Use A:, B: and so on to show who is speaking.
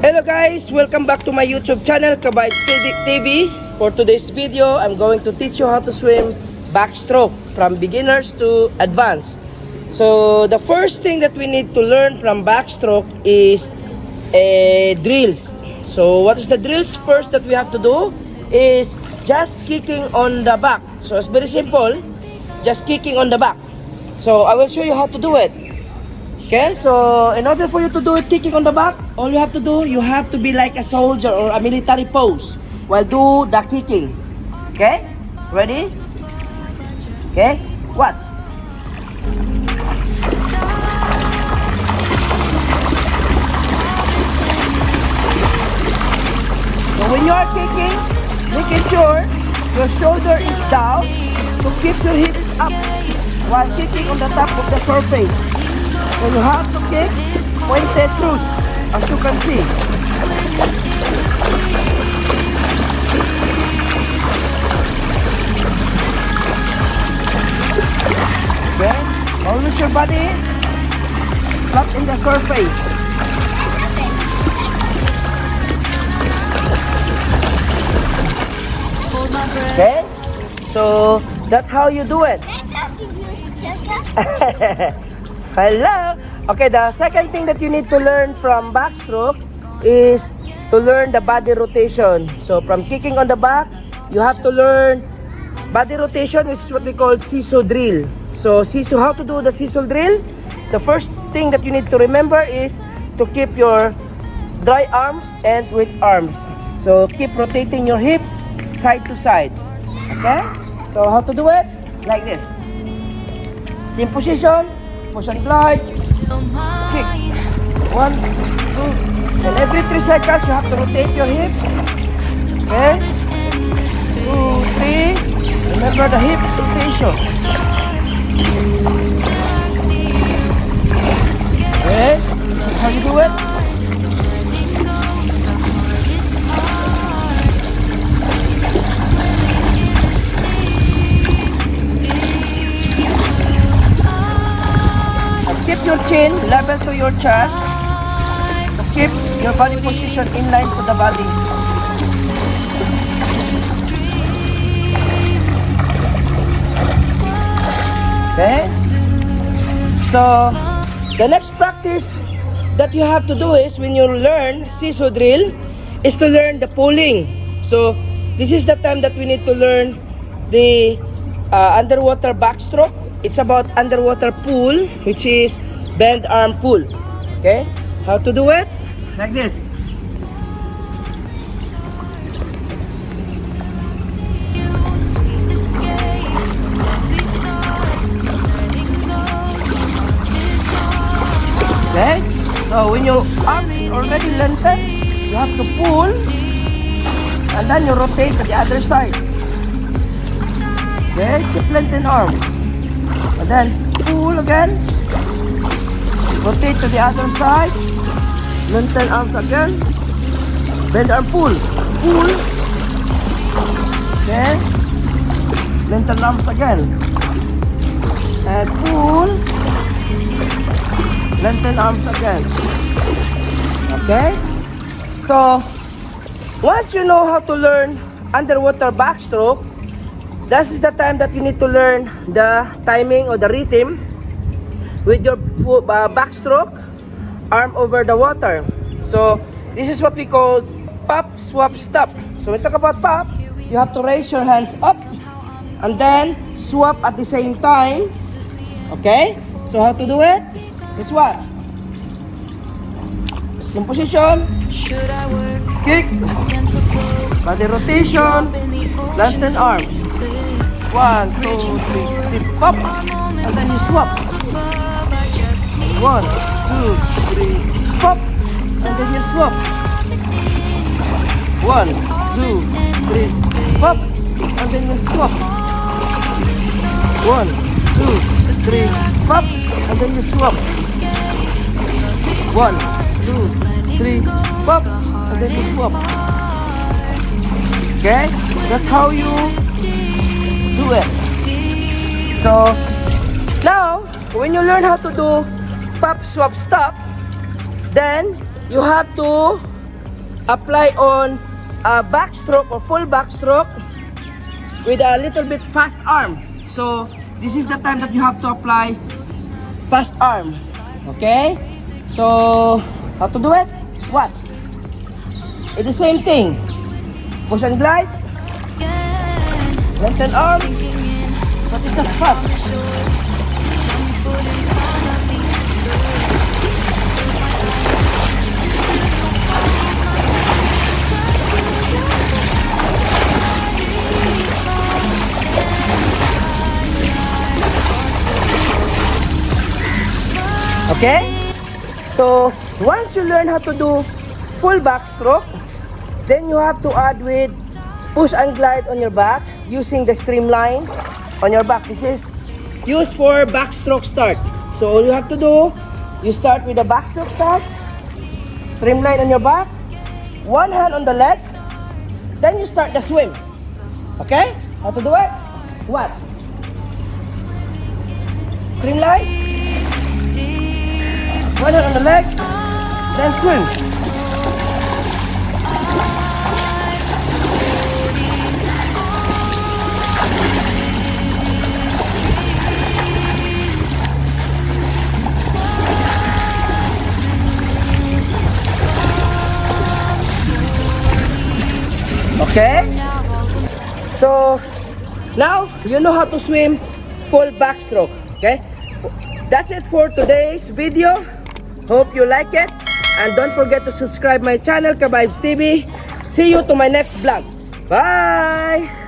A: Hello guys, welcome back to my YouTube channel, Kabay's TV. For today's video, I'm going to teach you how to swim backstroke from beginners to advanced. So the first thing that we need to learn from backstroke is drills. So what is the drills? First that we have to do is just kicking on the back. So it's very simple, just kicking on the back. So I will show you how to do it. Okay, so in order for you to do it kicking on the back, all you have to do, you have to be like a soldier or a military pose while do the kicking. Okay, ready? Okay, watch. So when you are kicking, making sure your shoulder is down to keep your hips up while kicking on the top of the surface. So you have to kick pointed through, as you can see. Okay, always your body flat in the surface. Okay, so that's how you do it. Hello. Okay, the second thing that you need to learn from backstroke is to learn the body rotation. So from kicking on the back, you have to learn body rotation, which is what we call seesaw drill. So how to do the seesaw drill? The first thing that you need to remember is to keep your dry arms and wet arms. So keep rotating your hips side to side. Okay? So how to do it? Like this. Same position. Push and glide. Kick. 1, 2. And every 3 seconds, you have to rotate your hips. Okay? 2, 3. Remember the hip rotation. Okay? That's how you do it. Keep your chin level to your chest to keep your body position in line to the body. Okay? So, the next practice that you have to do is when you learn seesaw drill is to learn the pulling. So, this is the time that we need to learn the underwater backstroke. It's about underwater pull, which is bend arm pull. Okay? How to do it? Like this. Okay? So when your arm is already lengthened, you have to pull and then you rotate to the other side. Okay? Keep lengthen arm. And then pull again, rotate to the other side, lengthen arms again, bend arm pull, okay, lengthen arms again, and pull, lengthen arms again. Okay, so once you know how to learn underwater backstroke, this is the time that you need to learn the timing or the rhythm with your backstroke, arm over the water. So this is what we call pop, swap, stop. So when we talk about pop, you have to raise your hands up and then swap at the same time. Okay? So how to do it? Guess what? Same position. Kick. Body rotation. Lengthen arms. 1, 2, 3, pop, and then you swap. 1, 2, 3, pop, and then you swap. 1, 2, 3, pop, and then you swap. 1, 2, 3, pop, and then you swap. 1, 2, 3, pop, and then you swap. Okay, that's how you do it. So now when you learn how to do pop, swap, stop, then you have to apply on a backstroke or full backstroke with a little bit fast arm. So this is the time that you have to apply fast arm. Okay? So how to do it? What? It's the same thing. Push and glide. Lengthen arm. But it's just fast. Okay? So, once you learn how to do full backstroke, then you have to add with push and glide on your back using the streamline on your back. This is used for backstroke start. So, all you have to do, you start with the backstroke start, streamline on your back, one hand on the legs, then you start the swim. Okay? How to do it? Watch. Streamline. One hand on the legs, then swim. Okay? So, now you know how to swim full backstroke. Okay? That's it for today's video. Hope you like it. And don't forget to subscribe my channel, Kabibes TV. See you to my next vlog. Bye!